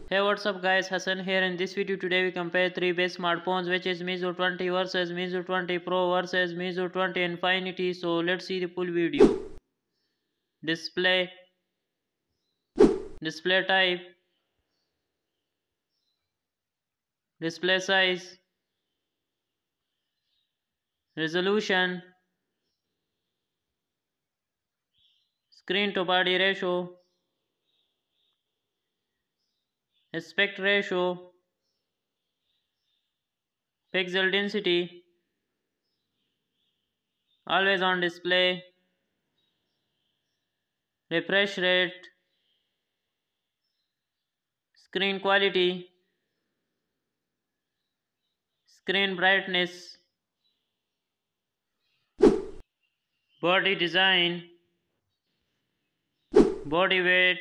Hey, what's up guys, Hassan here. In this video today we compare three best smartphones, which is Meizu 20 versus Meizu 20 Pro versus Meizu 20 Infinity. So let's see the full video. Display, display type, display size, resolution, screen to body ratio, aspect ratio, pixel density, always on display, refresh rate, screen quality, screen brightness, body design, body weight,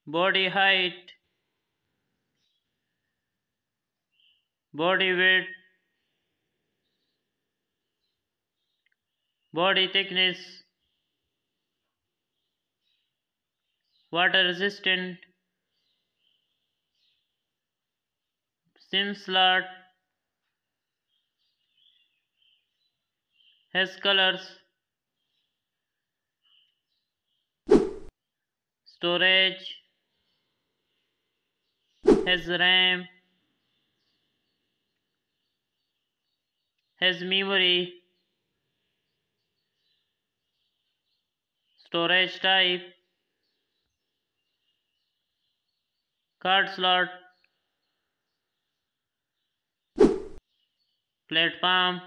body height, body width, body thickness, water resistant, SIM slot, has colors, storage, has RAM, has memory, storage type, card slot, platform,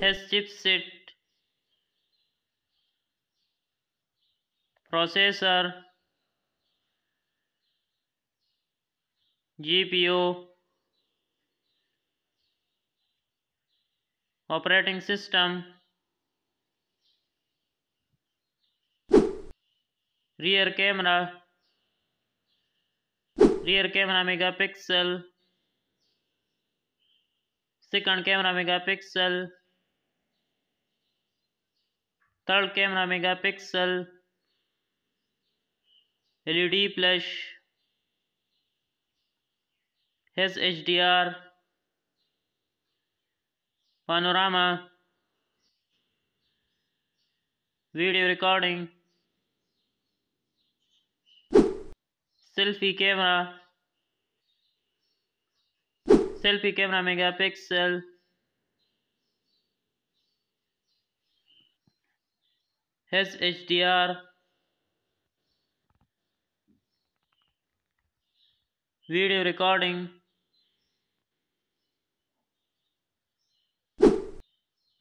has chipset, processor, GPU, operating system, rear camera, rear camera megapixel, second camera megapixel, third camera megapixel, LED flash, has HDR, panorama, video recording, selfie camera, selfie camera megapixel, has HDR, video recording,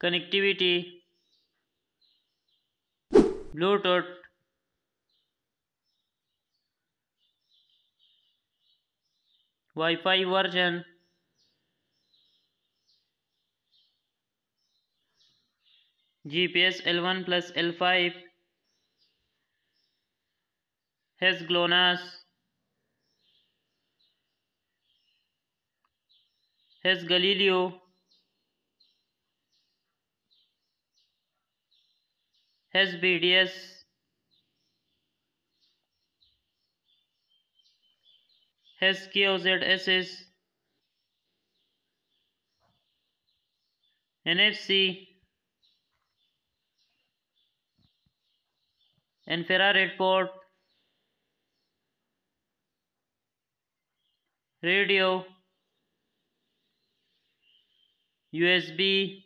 connectivity, Bluetooth, Wi-Fi version, GPS L1 plus L5, has GLONASS, has Galileo, has BDS, has QZSS, NFC, infrared port, radio, USB,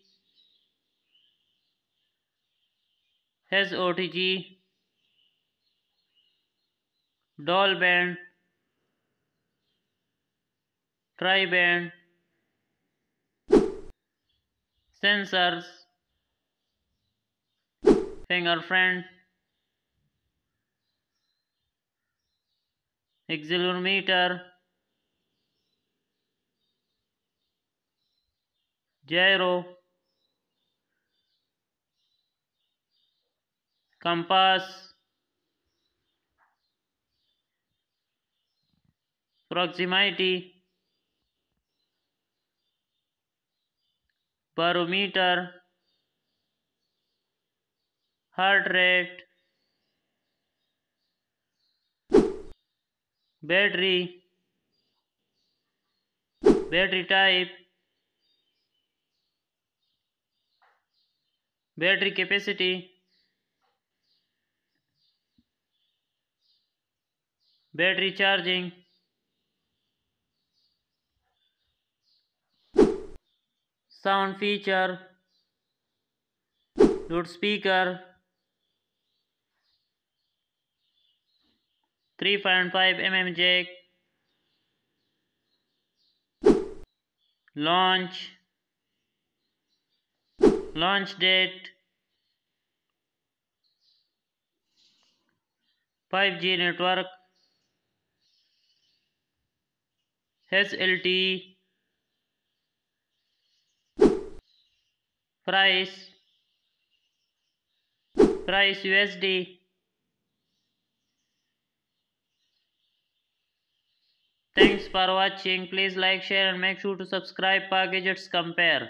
has OTG, dual band, tri-band, sensors, fingerprint, accelerometer, gyro, compass, proximity, barometer, heart rate, battery, battery type, battery capacity, battery charging, sound feature, loudspeaker, 3.5 mm jack, launch, launch date, 5G network, SLT, price, price USD. Thanks for watching. Please like, share and make sure to subscribe for gadgets compare.